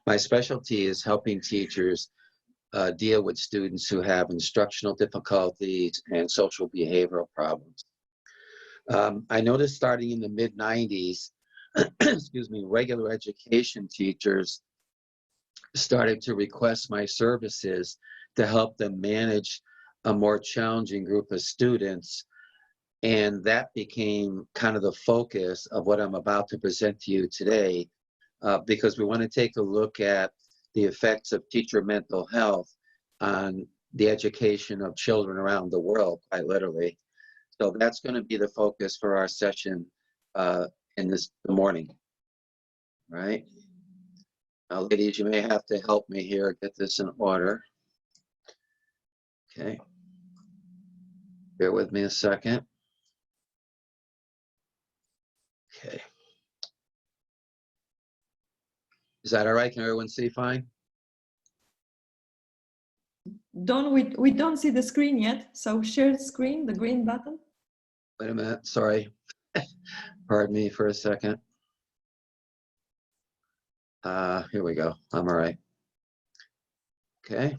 My specialty is helping teachers deal with students who have instructional difficulties and social behavioral problems. I noticed starting in the mid-90s, excuse me, regular education teachers started to request my services to help them manage a more challenging group of students. And that became kind of the focus of what I'm about to present to you today, because we want to take a look at the effects of teacher mental health on the education of children around the world, quite literally. So that's going to be the focus for our session in the morning, right? Now, ladies, you may have to help me here get this in order. Okay. Bear with me a second. Okay. Is that all right? Can everyone see fine? We don't see the screen yet, so share screen, the green button. Wait a minute, sorry. Pardon me for a second. Here we go, I'm all right. Okay.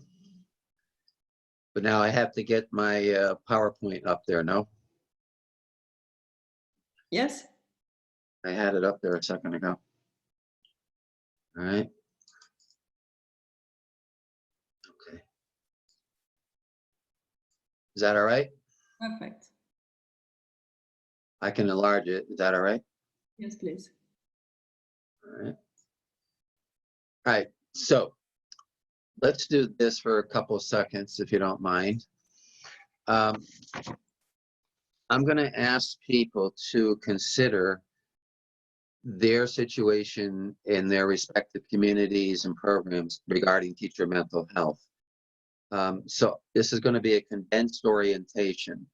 But now I have to get my PowerPoint up there, no? Yes. I had it up there a second ago. All right. Okay. Is that all right? Perfect. I can enlarge it. Is that all right? Yes, please. All right. All right. So let's do this for a couple of seconds, if you don't mind. I'm going to ask people to consider their situation in their respective communities and programs regarding teacher mental health. So this is going to be a condensed orientation.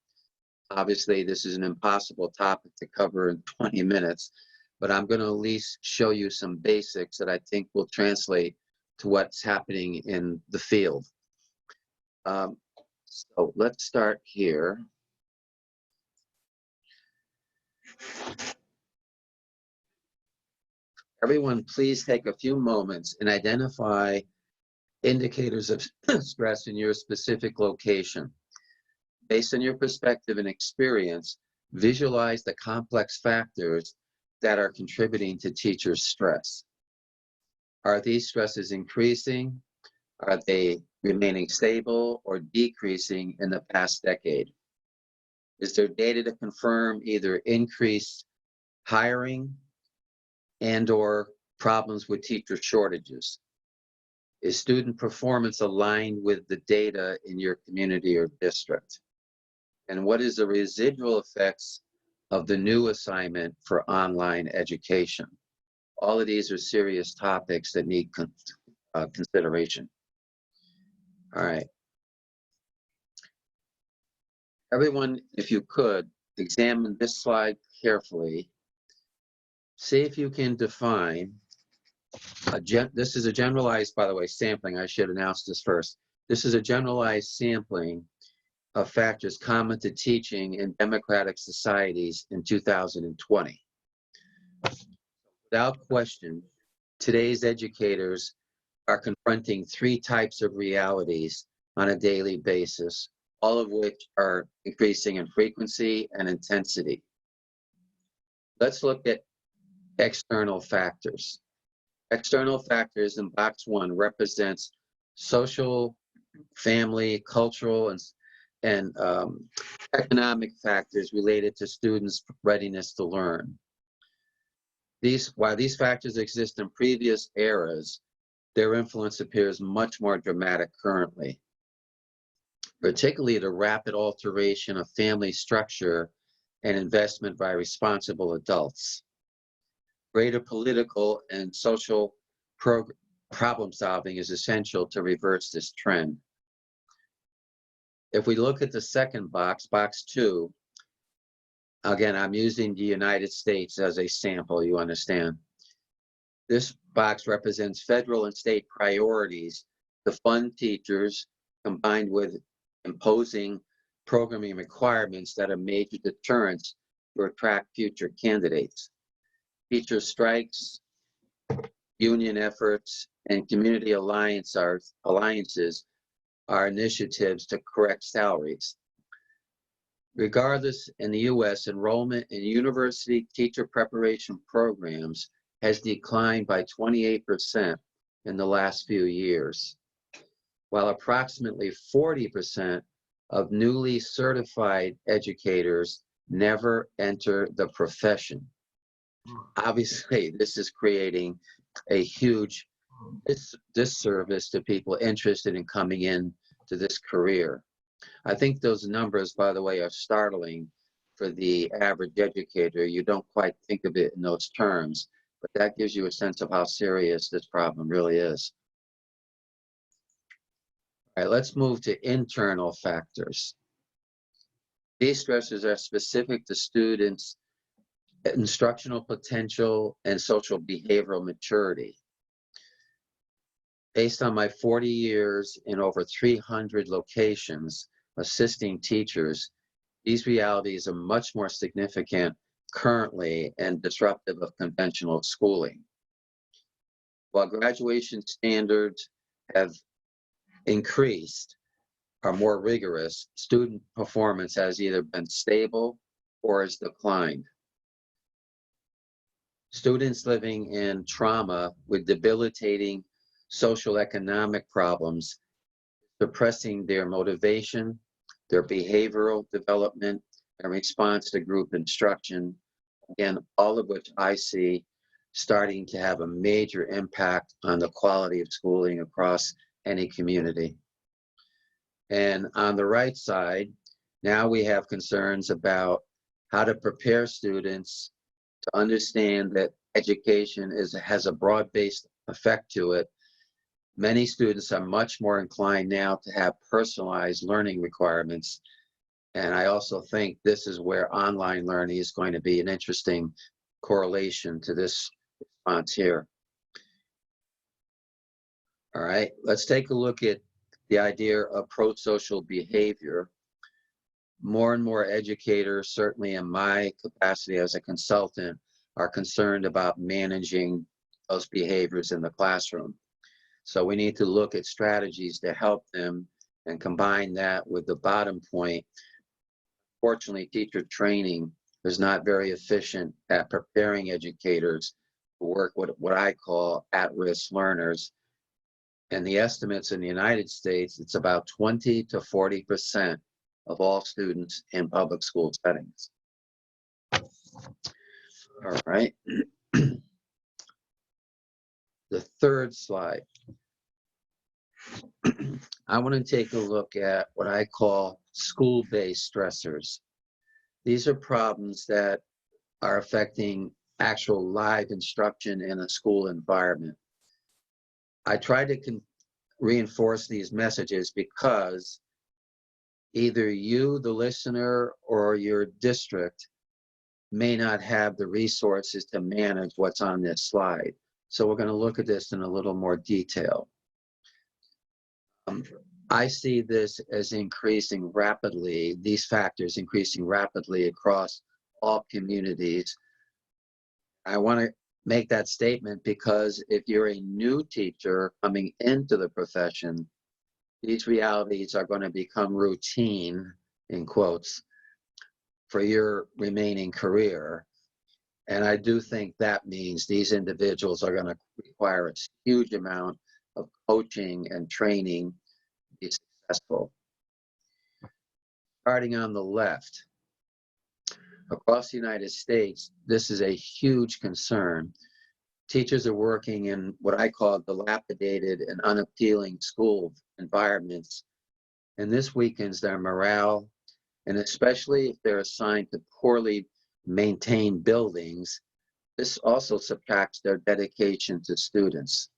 Obviously, this is an impossible topic to cover in 20 minutes, but I'm going to at least show you some basics that I think will translate to what's happening in the field. So let's start here. Everyone, please take a few moments and identify indicators of stress in your specific location. Based on your perspective and experience, visualize the complex factors that are contributing to teachers' stress. Are these stresses increasing? Are they remaining stable or decreasing in the past decade? Is there data to confirm either increased hiring and/or problems with teacher shortages? Is student performance aligned with the data in your community or district? And what is the residual effects of the new assignment for online education? All of these are serious topics that need consideration. All right. Everyone, if you could, examine this slide carefully. See if you can define, this is a generalized, by the way, sampling. I should announce this first. This is a generalized sampling of factors common to teaching in democratic societies in 2020. Without question, today's educators are confronting 3 types of realities on a daily basis, all of which are increasing in frequency and intensity. Let's look at external factors. External factors in box 1 represents social, family, cultural, and economic factors related to students' readiness to learn. While these factors exist in previous eras, their influence appears much more dramatic currently, particularly the rapid alteration of family structure and investment by responsible adults. Greater political and social problem solving is essential to reverse this trend. If we look at the second box, box 2, again, I'm using the United States as a sample, you understand. This box represents federal and state priorities to fund teachers, combined with imposing programming requirements that are major deterrents to attract future candidates. Teacher strikes, union efforts, and community alliances are initiatives to correct salaries. Regardless, in the U.S., enrollment in university teacher preparation programs has declined by 28% in the last few years, while approximately 40% of newly certified educators never enter the profession. Obviously, this is creating a huge disservice to people interested in coming in to this career. I think those numbers, by the way, are startling for the average educator. You don't quite think of it in those terms, but that gives you a sense of how serious this problem really is. All right, let's move to internal factors. These stressors are specific to students' instructional potential and social behavioral maturity. Based on my 40 years in over 300 locations assisting teachers, these realities are much more significant currently and disruptive of conventional schooling. While graduation standards have increased, are more rigorous, student performance has either been stable or has declined. Students living in trauma with debilitating social economic problems, suppressing their motivation, their behavioral development, and response to group instruction, again, all of which I see starting to have a major impact on the quality of schooling across any community. And on the right side, now we have concerns about how to prepare students to understand that education has a broad-based effect to it. Many students are much more inclined now to have personalized learning requirements. And I also think this is where online learning is going to be an interesting correlation to this response here. All right, let's take a look at the idea of pro-social behavior. More and more educators, certainly in my capacity as a consultant, are concerned about managing those behaviors in the classroom. So we need to look at strategies to help them and combine that with the bottom point. Fortunately, teacher training is not very efficient at preparing educators to work with what I call at-risk learners. And the estimates in the United States, it's about 20 to 40% of all students in public school settings. All right. The third slide. I want to take a look at what I call school-based stressors. These are problems that are affecting actual live instruction in a school environment. I try to reinforce these messages because either you, the listener, or your district may not have the resources to manage what's on this slide. So we're going to look at this in a little more detail. I see this as increasing rapidly, these factors increasing rapidly across all communities. I want to make that statement because if you're a new teacher coming into the profession, these realities are going to become routine, in quotes, for your remaining career. And I do think that means these individuals are going to require a huge amount of coaching and training to be successful. Starting on the left, across the United States, this is a huge concern. Teachers are working in what I call dilapidated and unappealing school environments, and this weakens their morale, and especially if they're assigned to poorly maintained buildings, this also subtracts their dedication to students.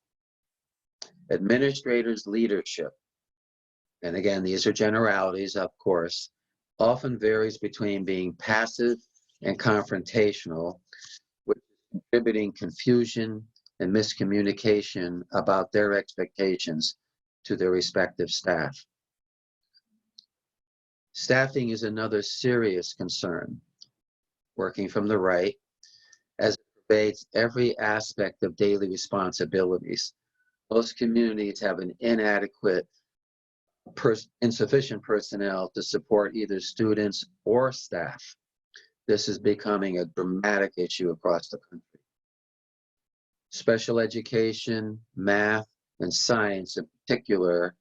Administrators' leadership, and again, these are generalities, of course, often varies between being passive and confrontational, which is contributing confusion and miscommunication about their expectations to their respective staff. Staffing is another serious concern. Working from the right, as a pervades every aspect of daily responsibilities. Most communities have an insufficient personnel to support either students or staff. This is becoming a dramatic issue across the country. Special education, math, and science in particular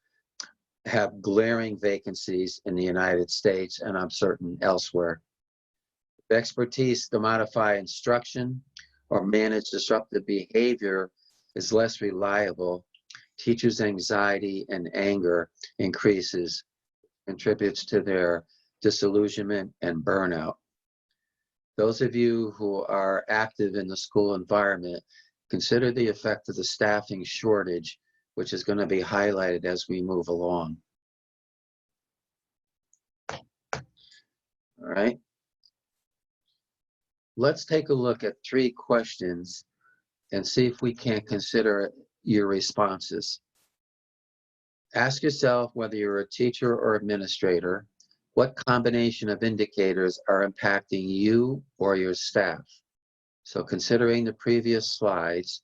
have glaring vacancies in the United States, and I'm certain elsewhere. The expertise to modify instruction or manage disruptive behavior is less reliable. Teachers' anxiety and anger increases, contributes to their disillusionment and burnout. Those of you who are active in the school environment, consider the effect of the staffing shortage, which is going to be highlighted as we move along. All right. Let's take a look at 3 questions and see if we can consider your responses. Ask yourself whether you're a teacher or administrator, what combination of indicators are impacting you or your staff? So considering the previous slides,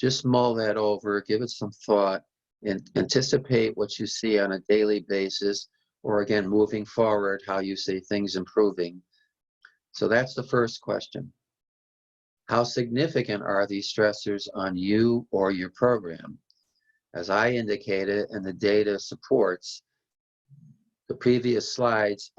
just mull that over, give it some thought, and anticipate what you see on a daily basis, or again, moving forward, how you see things improving. So that's the first question. How significant are these stressors on you or your program? As I indicated, and the data supports, the previous slides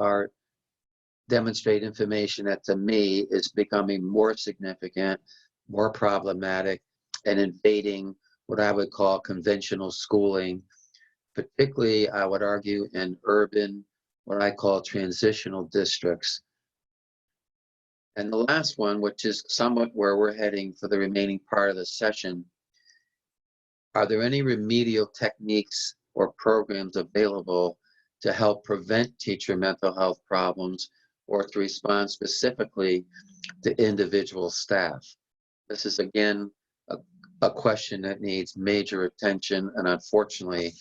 demonstrate information that to me is becoming more significant, more problematic, and invading what I would call conventional schooling, particularly I would argue in urban, what I call transitional districts. And the last one, which is somewhat where we're heading for the remaining part of the session, are there any remedial techniques or programs available to help prevent teacher mental health problems or to respond specifically to individual staff? This is, again, a question that needs major attention, and unfortunately,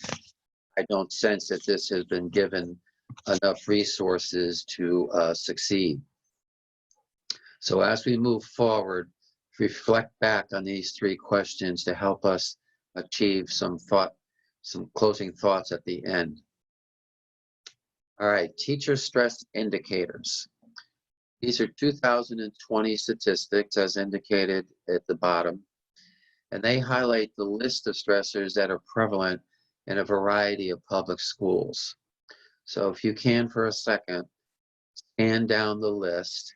I don't sense that this has been given enough resources to succeed. So as we move forward, reflect back on these 3 questions to help us achieve some closing thoughts at the end. All right, teacher stress indicators. These are 2020 statistics as indicated at the bottom, and they highlight the list of stressors that are prevalent in a variety of public schools. So if you can for a second, scan down the list.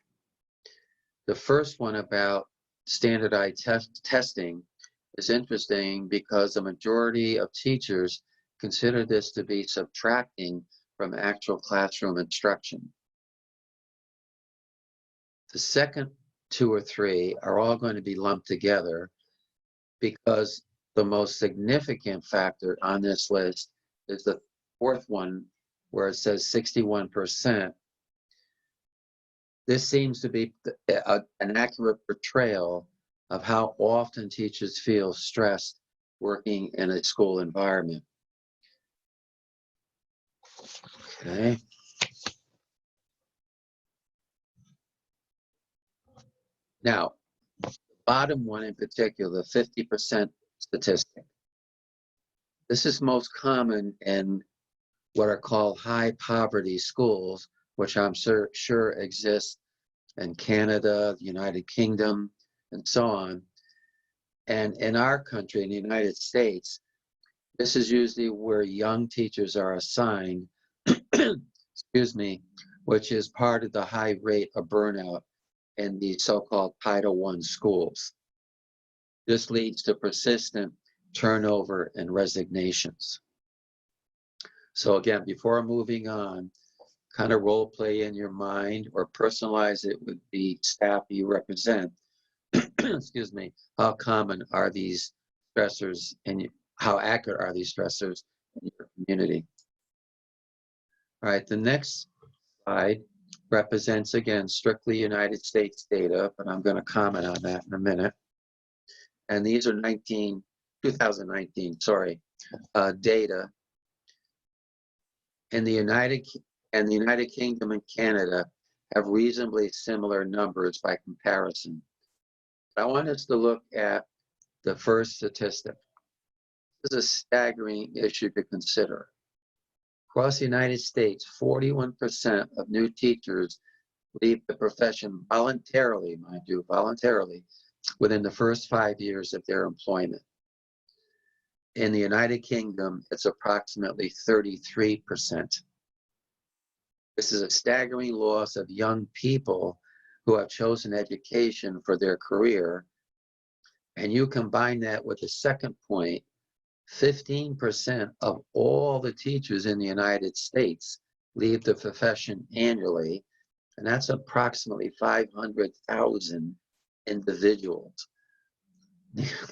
The first one about standardized testing is interesting because the majority of teachers consider this to be subtracting from actual classroom instruction. The second 2 or 3 are all going to be lumped together because the most significant factor on this list is the 4th one, where it says 61%. This seems to be an accurate portrayal of how often teachers feel stressed working in a school environment. Okay. Now, bottom one in particular, 50% statistic. This is most common in what are called high poverty schools, which I'm sure exist in Canada, the United Kingdom, and so on. And in our country, in the United States, this is usually where young teachers are assigned, excuse me, which is part of the high rate of burnout in the so-called Title I schools. This leads to persistent turnover and resignations. So again, before moving on, kind of role play in your mind or personalize it with the staff you represent. Excuse me, how common are these stressors and how accurate are these stressors in your community? All right, the next slide represents, again, strictly United States data, but I'm going to comment on that in a minute. And these are 2019 data. In the United Kingdom and Canada have reasonably similar numbers by comparison. I want us to look at the first statistic. This is a staggering issue to consider. Across the United States, 41% of new teachers leave the profession voluntarily, mind you, voluntarily, within the first 5 years of their employment. In the United Kingdom, it's approximately 33%. This is a staggering loss of young people who have chosen education for their career. And you combine that with the second point, 15% of all the teachers in the United States leave the profession annually, and that's approximately 500,000 individuals.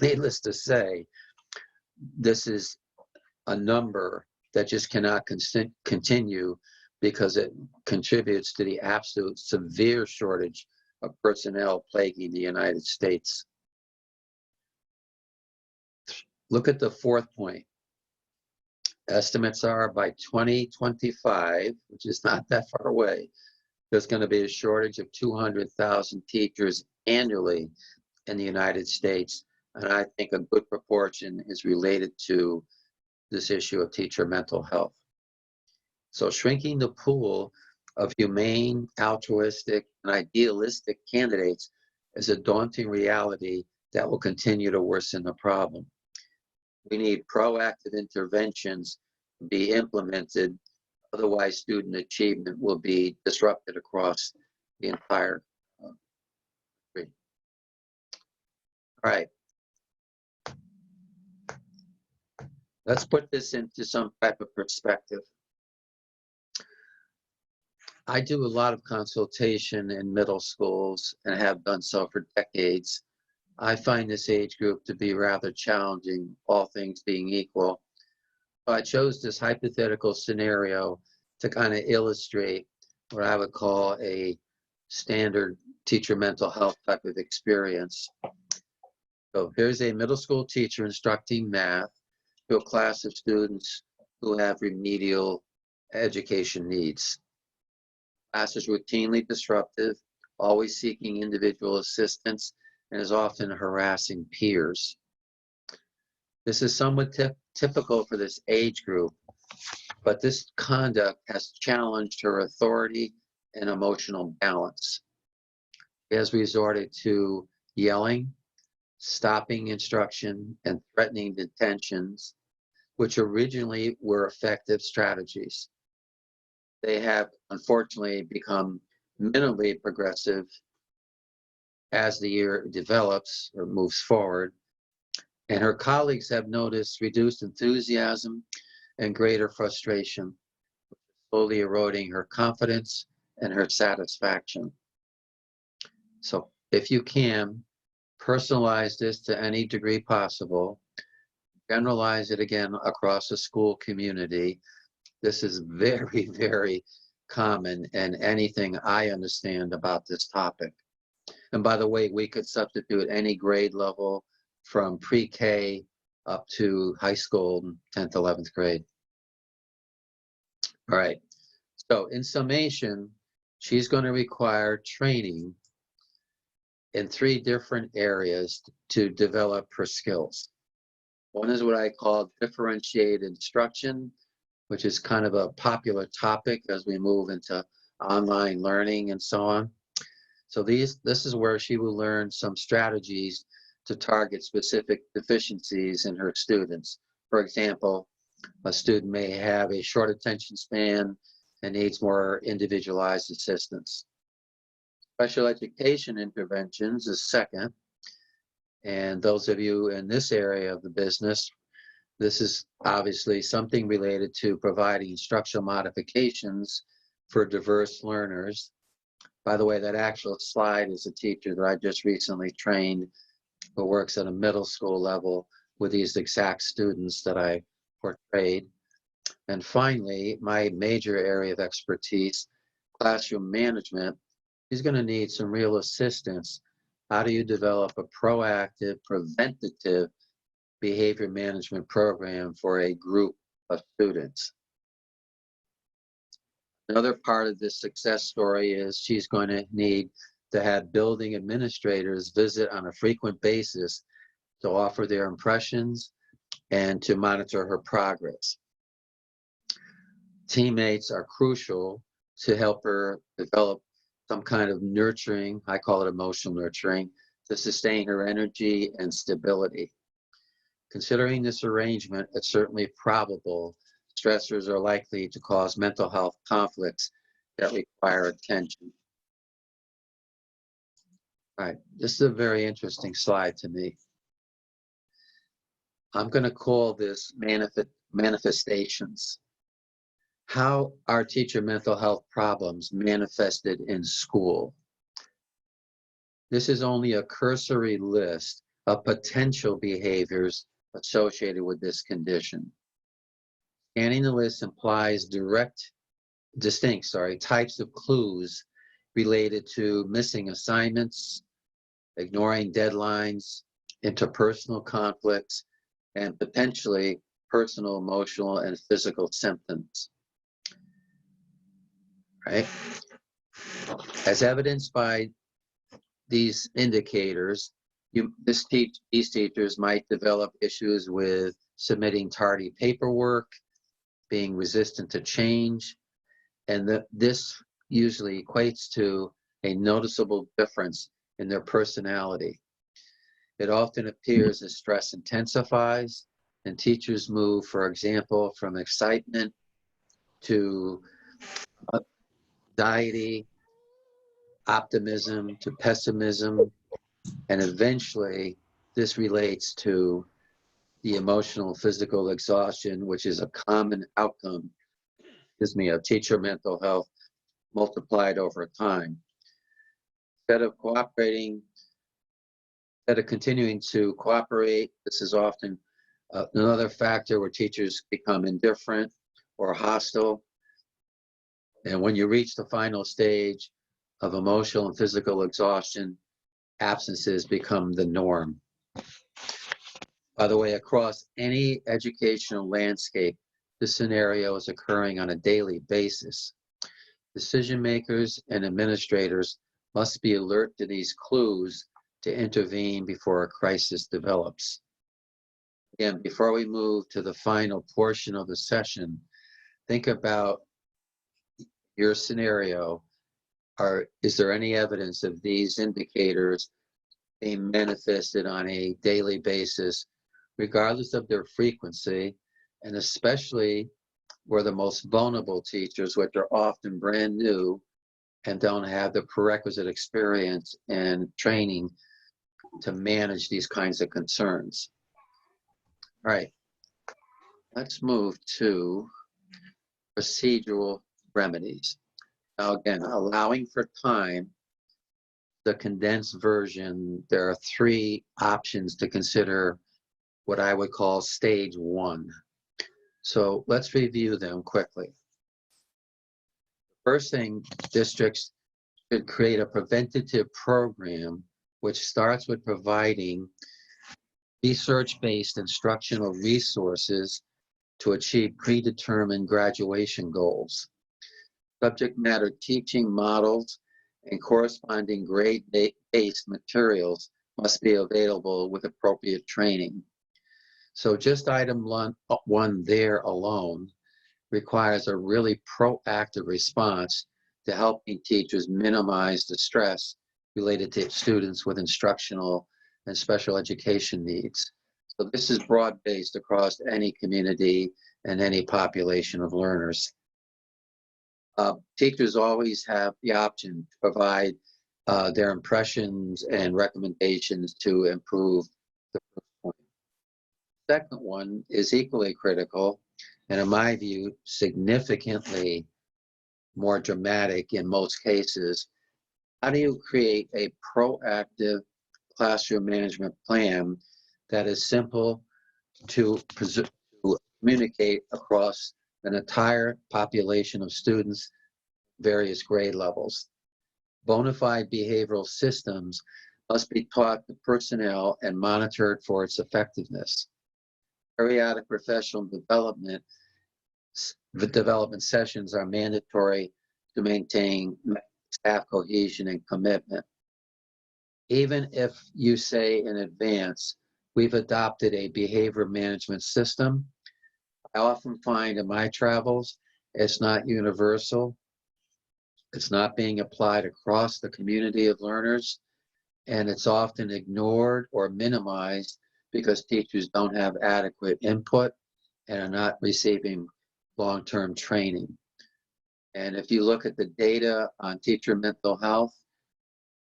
Needless to say, this is a number that just cannot continue because it contributes to the absolute severe shortage of personnel plaguing the United States. Look at the fourth point. Estimates are by 2025, which is not that far away, there's going to be a shortage of 200,000 teachers annually in the United States. And I think a good proportion is related to this issue of teacher mental health. So shrinking the pool of humane, altruistic, and idealistic candidates is a daunting reality that will continue to worsen the problem. We need proactive interventions to be implemented, otherwise student achievement will be disrupted across the entire country. All right. Let's put this into some type of perspective. I do a lot of consultation in middle schools and have done so for decades. I find this age group to be rather challenging, all things being equal. I chose this hypothetical scenario to kind of illustrate what I would call a standard teacher mental health type of experience. So here's a middle school teacher instructing math to a class of students who have remedial education needs. Class is routinely disruptive, always seeking individual assistance, and is often harassing peers. This is somewhat typical for this age group, but this conduct has challenged her authority and emotional balance. She has resorted to yelling, stopping instruction, and threatening detentions, which originally were effective strategies. They have unfortunately become minimally progressive as the year develops or moves forward, and her colleagues have noticed reduced enthusiasm and greater frustration, slowly eroding her confidence and her satisfaction. So if you can, personalize this to any degree possible, generalize it again across the school community. This is very, very common in anything I understand about this topic. And by the way, we could substitute any grade level from pre-K up to high school, 10th, 11th grade. All right, so in summation, she's going to require training in 3 different areas to develop her skills. One is what I call differentiated instruction, which is kind of a popular topic as we move into online learning and so on. So this is where she will learn some strategies to target specific deficiencies in her students. For example, a student may have a short attention span and needs more individualized assistance. Special education interventions is second. And those of you in this area of the business, this is obviously something related to providing instructional modifications for diverse learners. By the way, that actual slide is a teacher that I just recently trained who works at a middle school level with these exact students that I portrayed. And finally, my major area of expertise, classroom management, is going to need some real assistance. How do you develop a proactive, preventative behavior management program for a group of students? Another part of this success story is she's going to need to have building administrators visit on a frequent basis to offer their impressions and to monitor her progress. Teammates are crucial to help her develop some kind of nurturing, I call it emotional nurturing, to sustain her energy and stability. Considering this arrangement, it's certainly probable stressors are likely to cause mental health conflicts that require attention. All right, this is a very interesting slide to me. I'm going to call this manifestations. How are teacher mental health problems manifested in school? This is only a cursory list of potential behaviors associated with this condition. Scanning the list implies distinct types of clues related to missing assignments, ignoring deadlines, interpersonal conflicts, and potentially personal, emotional, and physical symptoms. Right? As evidenced by these indicators, these teachers might develop issues with submitting tardy paperwork, being resistant to change, and this usually equates to a noticeable difference in their personality. It often appears as stress intensifies and teachers move, for example, from excitement to anxiety, optimism to pessimism, and eventually this relates to the emotional physical exhaustion, which is a common outcome, of teacher mental health multiplied over time. Instead of continuing to cooperate, this is often another factor where teachers become indifferent or hostile. And when you reach the final stage of emotional and physical exhaustion, absences become the norm. By the way, across any educational landscape, this scenario is occurring on a daily basis. Decision makers and administrators must be alert to these clues to intervene before a crisis develops. Again, before we move to the final portion of the session, think about your scenario. Is there any evidence of these indicators being manifested on a daily basis, regardless of their frequency, and especially where the most vulnerable teachers, which are often brand new and don't have the prerequisite experience and training to manage these kinds of concerns. All right, let's move to procedural remedies. Now again, allowing for time, the condensed version, there are 3 options to consider what I would call stage 1. So let's review them quickly. First thing, districts should create a preventative program which starts with providing research-based instructional resources to achieve predetermined graduation goals. Subject matter teaching models and corresponding grade-based materials must be available with appropriate training. So just item 1 there alone requires a really proactive response to helping teachers minimize the stress related to students with instructional and special education needs. So this is broad-based across any community and any population of learners. Teachers always have the option to provide their impressions and recommendations to improve the first point. Second one is equally critical, and in my view, significantly more dramatic in most cases. How do you create a proactive classroom management plan that is simple to communicate across an entire population of students, various grade levels? Bona fide behavioral systems must be taught to personnel and monitored for its effectiveness. Periodic professional development sessions are mandatory to maintain staff cohesion and commitment. Even if you say in advance, we've adopted a behavior management system, I often find in my travels, it's not universal. It's not being applied across the community of learners, and it's often ignored or minimized because teachers don't have adequate input and are not receiving long-term training. And if you look at the data on teacher mental health,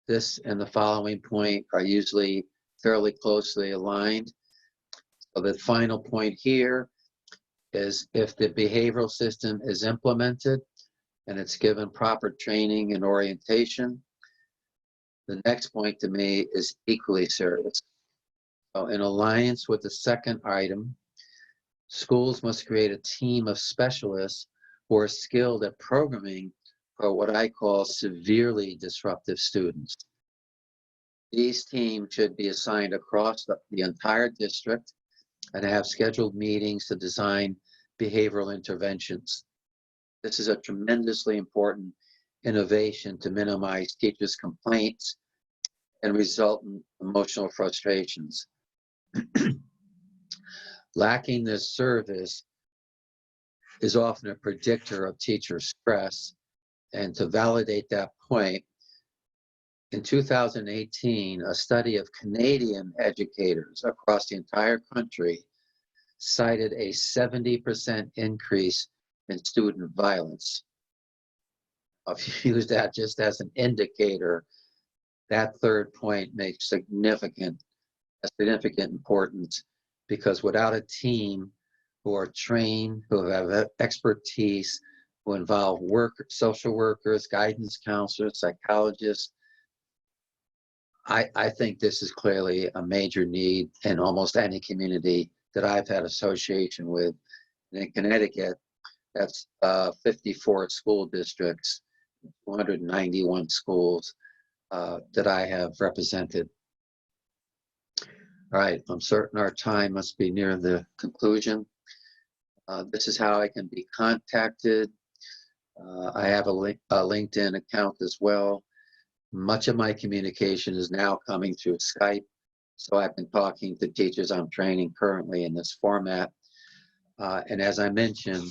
this and the following point are usually fairly closely aligned. So the final point here is if the behavioral system is implemented and it's given proper training and orientation, the next point to me is equally serious. So in alliance with the second item, schools must create a team of specialists who are skilled at programming for what I call severely disruptive students. These teams should be assigned across the entire district and have scheduled meetings to design behavioral interventions. This is a tremendously important innovation to minimize teachers' complaints and resultant emotional frustrations. Lacking this service is often a predictor of teacher stress. And to validate that point, in 2018, a study of Canadian educators across the entire country cited a 70% increase in student violence. If you use that just as an indicator, that third point makes significant importance, because without a team who are trained, who have expertise, who involve social workers, guidance counselors, psychologists, I think this is clearly a major need in almost any community that I've had association with. In Connecticut, that's 54 school districts, 291 schools that I have represented. All right, I'm certain our time must be near the conclusion. This is how I can be contacted. I have a LinkedIn account as well. Much of my communication is now coming through Skype. So I've been talking to teachers I'm training currently in this format. And as I mentioned,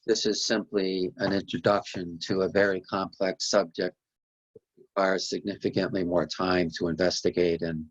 this is simply an introduction to a very complex subject. It requires significantly more time to investigate and